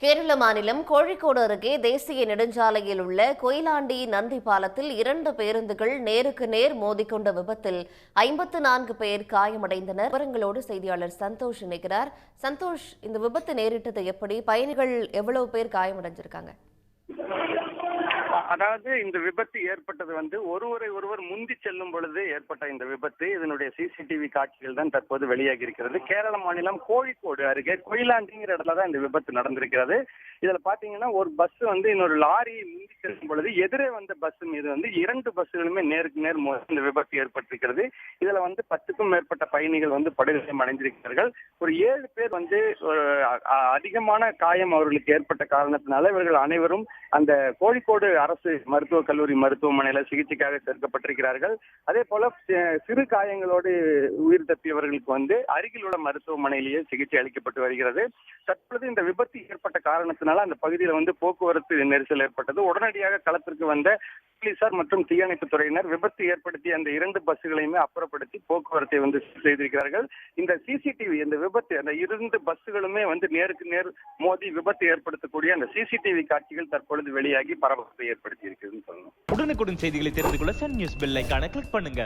கேரள மாநிலம் கோழிக்கோடு அருகே தேசிய நெடுஞ்சாலையில் உள்ள கொயிலாண்டி நந்தி பாலத்தில் 2 பேருந்துகள் நேருக்கு நேர் மோதிக்கொண்ட விபத்தில் 54 பேர் காயமடைந்தனர். விவரங்களோடு செய்தியாளர் சந்தோஷ் இணைக்கிறார். சந்தோஷ், இந்த விபத்து நேரிட்டது எப்படி? பயணிகள் எவ்வளவு பேர் காயமடைஞ்சிருக்காங்க? அதாவது இந்த விபத்து ஏற்பட்டது ஒருவர் முந்தி செல்லும் பொழுது ஏற்பட்ட இந்த விபத்து. இதனுடைய சிசிடிவி காட்சிகள் தான் தற்போது வெளியாகி இருக்கிறது. கேரள மாநிலம் கோழிக்கோடு அருகே கொயிலாண்டிங்கிற இடத்துல தான் இந்த விபத்து நடந்திருக்கிறது. இதுல பாத்தீங்கன்னா ஒரு பஸ் இன்னொரு லாரி முந்தி செல்லும் பொழுது எதிரே வந்த பஸ் மீது 2 பஸ்களுமே நேருக்கு நேர் இந்த விபத்து ஏற்பட்டிருக்கிறது. இதுல 10க்கும் மேற்பட்ட பயணிகள் படுகாயம் அடைந்திருக்கிறார்கள். ஒரு 7 பேர் அதிகமான காயம் அவர்களுக்கு ஏற்பட்ட காரணத்தினால இவர்கள் அனைவரும் அந்த கோழிக்கோடு அரசு மருத்துவக் கல்லூரி மருத்துவமனையில சிகிச்சைக்காக சேர்க்கப்பட்டிருக்கிறார்கள். அதே போல சிறு காயங்களோடு உயிர் தப்பியவர்களுக்கு அருகில் உள்ள மருத்துவமனையிலேயே சிகிச்சை அளிக்கப்பட்டு வருகிறது. தற்பொழுது இந்த விபத்து ஏற்பட்ட காரணத்தினால அந்த பகுதியில் போக்குவரத்து நெரிசல் ஏற்பட்டது. உடனடியாக களத்திற்கு வந்த போலீசார் மற்றும் தீயணைப்பு துறையினர் விபத்து ஏற்படுத்திய அந்த 2 பஸ்களையுமே அப்புறப்படுத்தி போக்குவரத்தை செய்திருக்கிறார்கள். இந்த சிசிடிவி இந்த விபத்து அந்த 2 பஸ்களுமே நேருக்கு நேர் மோதி விபத்து ஏற்படுத்தக்கூடிய அந்த சிசிடிவி காட்சிகள் தற்பொழுது வெளியாகி பரபரப்பை ஏற்படுத்தி இருக்கிறதுன்னு சொல்லணும். உடனுக்குடன் செய்திகளை தெரிந்து கொள்ள சன் நியூஸ் பெல் ஐகானை கிளிக் பண்ணுங்க.